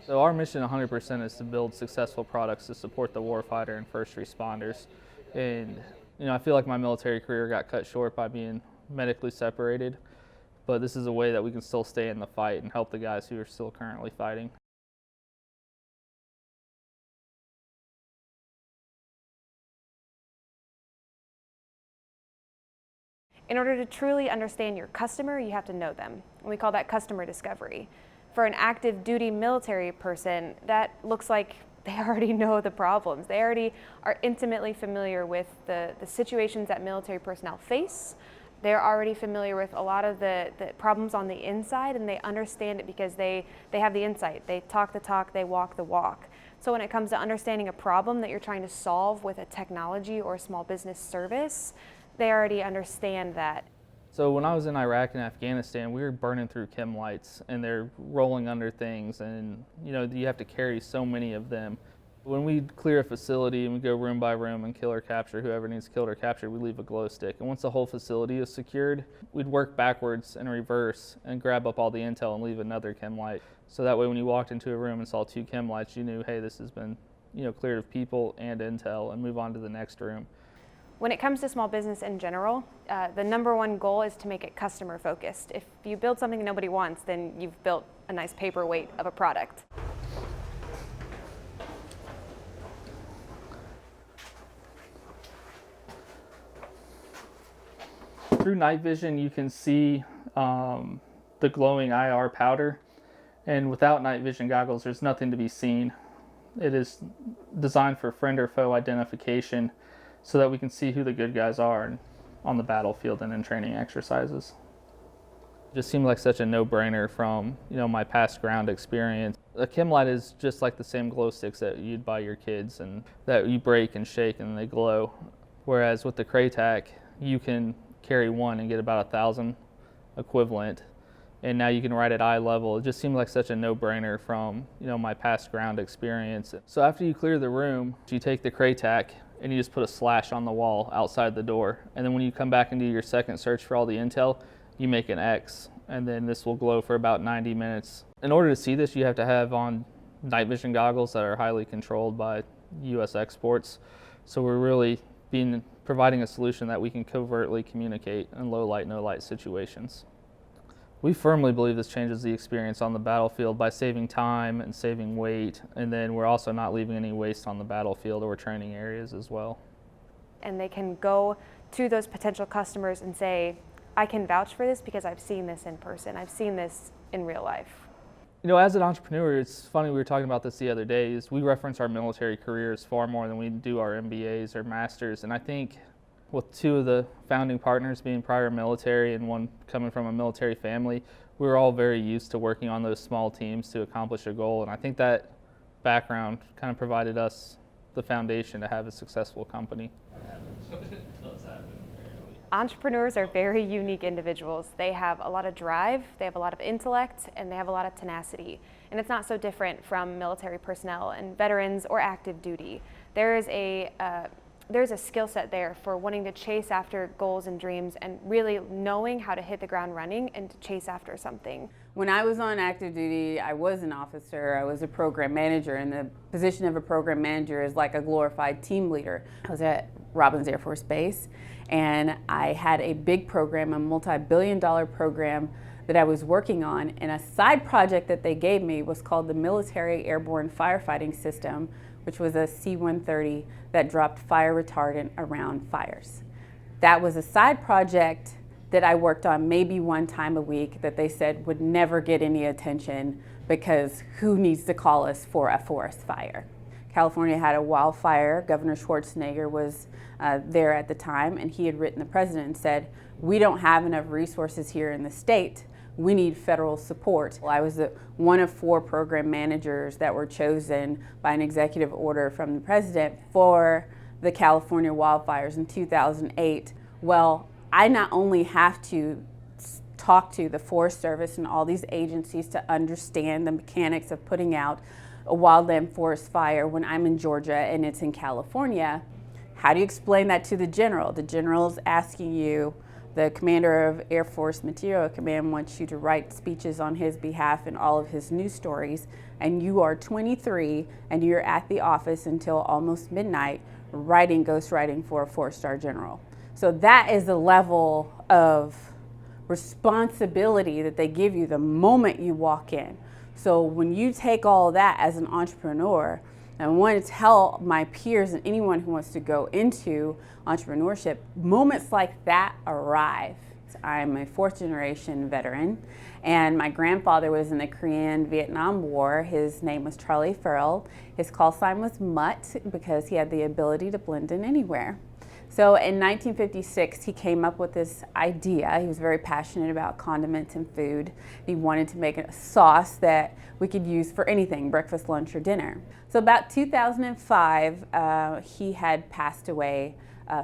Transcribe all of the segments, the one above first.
So our mission 100% is to build successful products to support the warfighter and first responders. And I feel like my military career got cut short by being medically separated, but this is a way that we can still stay in the fight and help the guys who are still currently fighting. In order to truly understand your customer, you have to know them. And we call that customer discovery. For an active duty military person, that looks like they already know the problems. They already are intimately familiar with the situations that military personnel face. They're already familiar with a lot of the problems on the inside, and they understand it because they have the insight. They talk the talk, they walk the walk. So when it comes to understanding a problem that you're trying to solve with a technology or a small business service, they already understand that. So when I was in Iraq and Afghanistan, we were burning through chem lights and they're rolling under things, and you have to carry so many of them. When we clear a facility and we go room by room and kill or capture whoever needs killed or captured, we leave a glow stick. And once the whole facility is secured, we'd work backwards and reverse and grab up all the intel and leave another chem light. So that way when you walked into a room and saw 2 chem lights, you knew, hey, this has been cleared of people and intel, and move on to the next room. When it comes to small business in general, the #1 goal is to make it customer focused. If you build something nobody wants, then you've built a nice paperweight of a product. Through night vision, you can see the glowing IR powder, and without night vision goggles, there's nothing to be seen. It is designed for friend or foe identification, so that we can see who the good guys are on the battlefield and in training exercises. It just seemed like such a no-brainer from my past ground experience. A chem light is just like the same glow sticks that you'd buy your kids and that you break and shake and they glow. Whereas with the Craytac, you can carry one and get about 1,000 equivalent, and now you can ride at eye level. It just seemed like such a no-brainer from my past ground experience. So after you clear the room, you take the Craytac and you just put a slash on the wall outside the door. And then when you come back and do your second search for all the intel, you make an X, and then this will glow for about 90 minutes. In order to see this, you have to have on night vision goggles that are highly controlled by U.S. exports. So we're really providing a solution that we can covertly communicate in low light, no light situations. We firmly believe this changes the experience on the battlefield by saving time and saving weight, and then we're also not leaving any waste on the battlefield or training areas as well. And they can go to those potential customers and say, I can vouch for this because I've seen this in person. I've seen this in real life. As an entrepreneur, it's funny, we were talking about this the other day, is we reference our military careers far more than we do our MBAs or masters, and I think with 2 of the founding partners being prior military and one coming from a military family, we were all very used to working on those small teams to accomplish a goal, and I think that background kind of provided us the foundation to have a successful company. Entrepreneurs are very unique individuals. They have a lot of drive, they have a lot of intellect, and they have a lot of tenacity. And it's not so different from military personnel and veterans or active duty. There's a skill set there for wanting to chase after goals and dreams and really knowing how to hit the ground running and to chase after something. When I was on active duty, I was an officer. I was a program manager, and the position of a program manager is like a glorified team leader. I was at Robins Air Force Base, and I had a big program, a multi-billion-dollar program that I was working on, and a side project that they gave me was called the Military Airborne Firefighting System, which was a C-130 that dropped fire retardant around fires. That was a side project that I worked on maybe 1 time a week that they said would never get any attention because who needs to call us for a forest fire? California had a wildfire. Governor Schwarzenegger was there at the time, and he had written the president and said, we don't have enough resources here in the state. We need federal support. I was one of 4 program managers that were chosen by an executive order from the president for the California wildfires in 2008. Well, I not only have to talk to the Forest Service and all these agencies to understand the mechanics of putting out a wildland forest fire when I'm in Georgia and it's in California, how do you explain that to the general? The general's asking you The commander of Air Force Material Command wants you to write speeches on his behalf in all of his news stories, and you are 23 and you're at the office until almost midnight ghostwriting for a 4-star general. So that is the level of responsibility that they give you the moment you walk in. So when you take all that as an entrepreneur, I want to tell my peers and anyone who wants to go into entrepreneurship, moments like that arrive. I'm a 4th generation veteran, and my grandfather was in the Korean Vietnam War. His name was Charlie Farrell. His call sign was Mutt because he had the ability to blend in anywhere. So in 1956, he came up with this idea. He was very passionate about condiments and food. He wanted to make a sauce that we could use for anything, breakfast, lunch, or dinner. So about 2005, he had passed away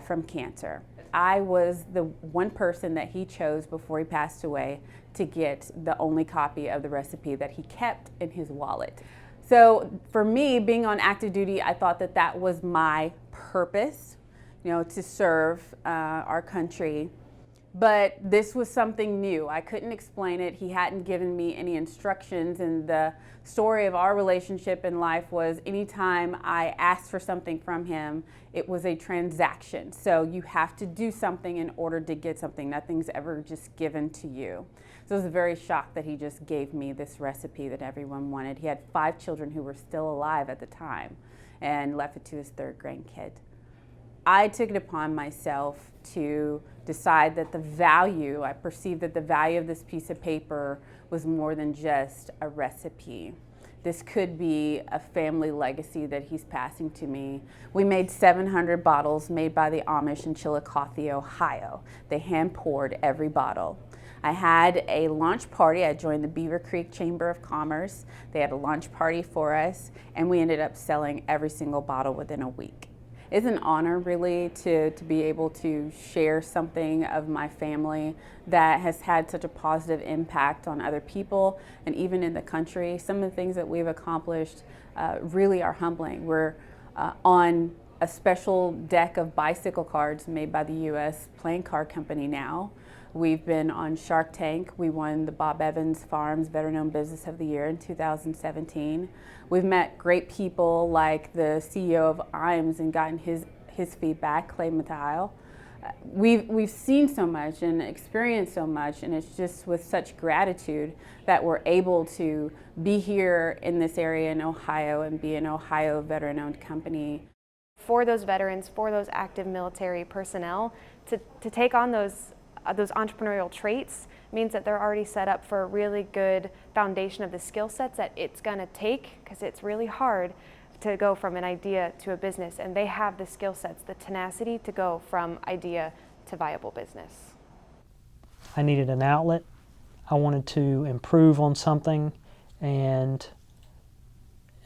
from cancer. I was the one person that he chose before he passed away to get the only copy of the recipe that he kept in his wallet. So for me, being on active duty, I thought that that was my purpose, to serve our country. But this was something new. I couldn't explain it. He hadn't given me any instructions, and the story of our relationship in life was anytime I asked for something from him, it was a transaction. So you have to do something in order to get something. Nothing's ever just given to you. So I was very shocked that he just gave me this recipe that everyone wanted. He had 5 children who were still alive at the time and left it to his 3rd grandkid. I took it upon myself to decide that I perceived that the value of this piece of paper was more than just a recipe. This could be a family legacy that he's passing to me. We made 700 bottles made by the Amish in Chillicothe, Ohio. They hand poured every bottle. I had a launch party. I joined the Beaver Creek Chamber of Commerce. They had a launch party for us, and we ended up selling every single bottle within a week. It's an honor really to be able to share something of my family that has had such a positive impact on other people and even in the country. Some of the things that we've accomplished really are humbling. We're on a special deck of bicycle cards made by the U.S. playing card company now. We've been on Shark Tank. We won the Bob Evans Farms Veteran-Owned Business of the Year in 2017. We've met great people like the CEO of IAMS and gotten his feedback, Clay Matthile. We've seen so much and experienced so much, and it's just with such gratitude that we're able to be here in this area in Ohio and be an Ohio veteran-owned company. For those veterans, for those active military personnel, to take on those entrepreneurial traits means that they're already set up for a really good foundation of the skill sets that it's going to take, because it's really hard to go from an idea to a business, and they have the skill sets, the tenacity to go from idea to viable business. I needed an outlet. I wanted to improve on something, and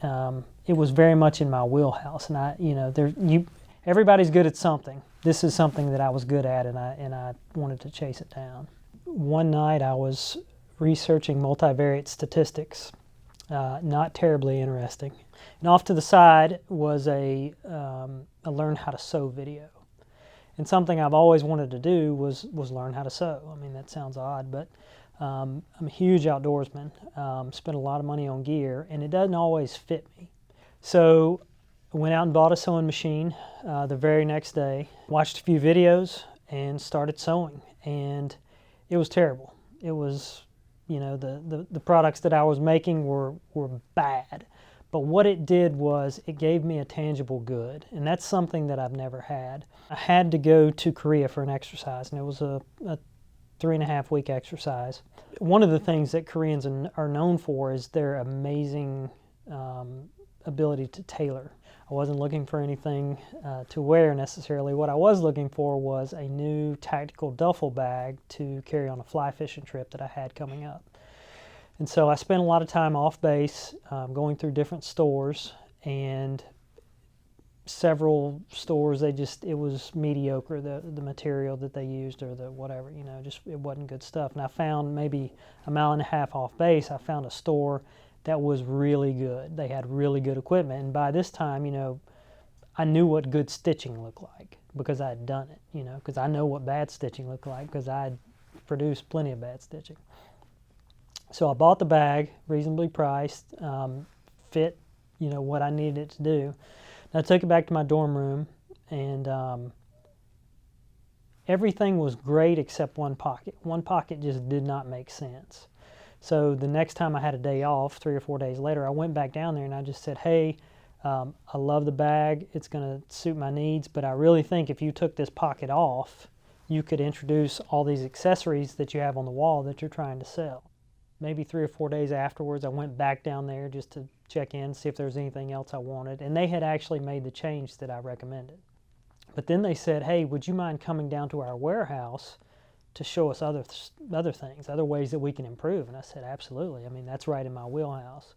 it was very much in my wheelhouse. And everybody's good at something. This is something that I was good at, and I wanted to chase it down. One night I was researching multivariate statistics, not terribly interesting. And off to the side was a learn how to sew video. And something I've always wanted to do was learn how to sew. I mean, that sounds odd, but I'm a huge outdoorsman, spend a lot of money on gear, and it doesn't always fit me. So I went out and bought a sewing machine the very next day, watched a few videos, and started sewing. And it was terrible. It was, the products that I was making were bad. But what it did was it gave me a tangible good, and that's something that I've never had. I had to go to Korea for an exercise, and it was a 3.5-week exercise. One of the things that Koreans are known for is their amazing ability to tailor. I wasn't looking for anything to wear necessarily. What I was looking for was a new tactical duffel bag to carry on a fly fishing trip that I had coming up. And so I spent a lot of time off base, going through different stores, and several stores, it was mediocre, the material that they used or the whatever, it wasn't good stuff. And I found maybe a mile and a half off base, I found a store that was really good. They had really good equipment. And by this time, I knew what good stitching looked like. because I had done it, because I know what bad stitching looked like because I had produced plenty of bad stitching. So I bought the bag, reasonably priced, fit, what I needed it to do. And I took it back to my dorm room, and everything was great except one pocket. One pocket just did not make sense. So the next time I had a day off, 3 or 4 days later, I went back down there and I just said, hey, I love the bag. It's going to suit my needs, but I really think if you took this pocket off, you could introduce all these accessories that you have on the wall that you're trying to sell. Maybe 3 or 4 days afterwards, I went back down there just to check in, see if there was anything else I wanted, and they had actually made the change that I recommended. But then they said, hey, would you mind coming down to our warehouse to show us other things, other ways that we can improve? And I said, absolutely. I mean, that's right in my wheelhouse.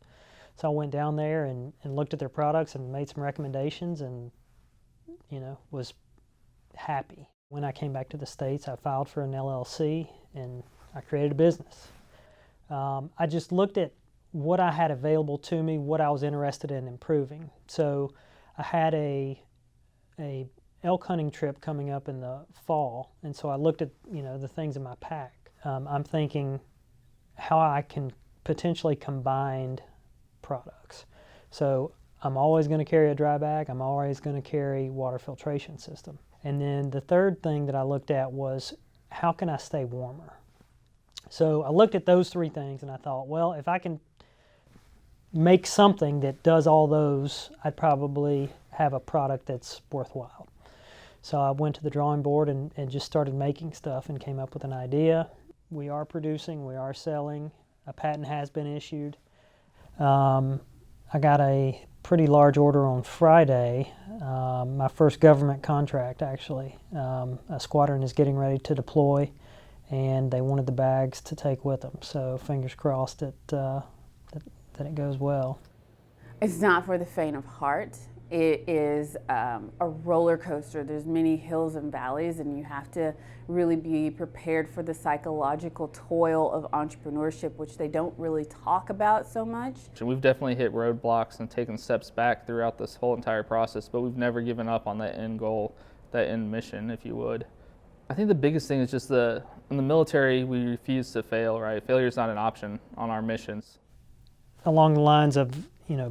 So I went down there and looked at their products and made some recommendations and, was happy. When I came back to the States, I filed for an LLC and I created a business. I just looked at what I had available to me, what I was interested in improving. So I had a elk hunting trip coming up in the fall, and so I looked at the things in my pack. I'm thinking how I can potentially combine products. So I'm always going to carry a dry bag. I'm always going to carry water filtration system. And then the third thing that I looked at was how can I stay warmer? So I looked at those 3 things and I thought, well, if I can make something that does all those, I'd probably have a product that's worthwhile. So I went to the drawing board and just started making stuff and came up with an idea. We are producing, we are selling, a patent has been issued. I got a pretty large order on Friday, my first government contract actually. A squadron is getting ready to deploy and they wanted the bags to take with them. So fingers crossed that it goes well. It's not for the faint of heart. It is a roller coaster. There's many hills and valleys, and you have to really be prepared for the psychological toil of entrepreneurship, which they don't really talk about so much. We've definitely hit roadblocks and taken steps back throughout this whole entire process, but we've never given up on that end goal, that end mission, if you would. I think the biggest thing is just in the military, we refuse to fail, right? Failure is not an option on our missions. Along the lines of,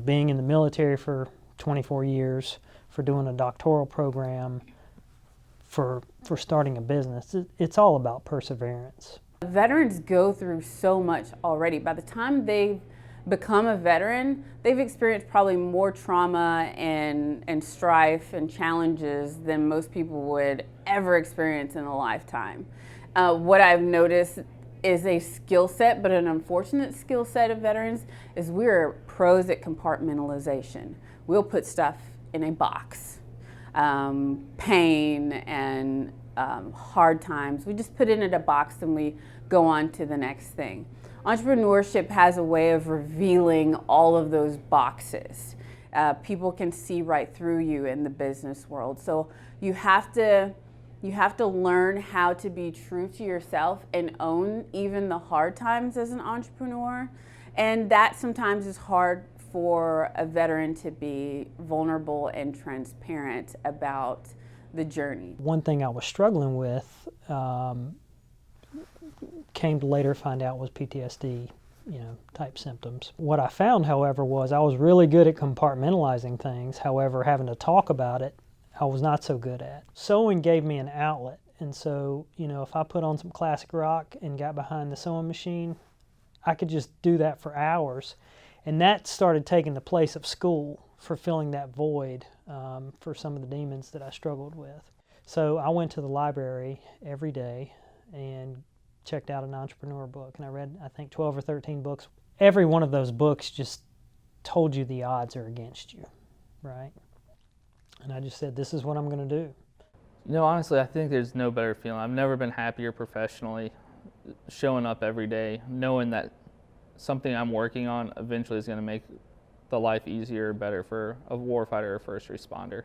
being in the military for 24 years, for doing a doctoral program, for starting a business. It's all about perseverance. Veterans go through so much already. By the time they've become a veteran, they've experienced probably more trauma and strife and challenges than most people would ever experience in a lifetime. What I've noticed is a skill set, but an unfortunate skill set of veterans, is we're pros at compartmentalization. We'll put stuff in a box. Pain and hard times, we just put it in a box and we go on to the next thing. Entrepreneurship has a way of revealing all of those boxes. People can see right through you in the business world. So you have to learn how to be true to yourself and own even the hard times as an entrepreneur. And that sometimes is hard for a veteran to be vulnerable and transparent about the journey. One thing I was struggling with, came to later find out was PTSD, type symptoms. What I found, however, was I was really good at compartmentalizing things. However, having to talk about it, I was not so good at. Sewing gave me an outlet, and so, if I put on some classic rock and got behind the sewing machine, I could just do that for hours. And that started taking the place of school for filling that void for some of the demons that I struggled with. So I went to the library every day and checked out an entrepreneur book, and I read, I think, 12 or 13 books. Every one of those books just told you the odds are against you, right? And I just said, this is what I'm going to do. Honestly, I think there's no better feeling. I've never been happier professionally, showing up every day, knowing that something I'm working on eventually is going to make the life easier or better for a warfighter or first responder.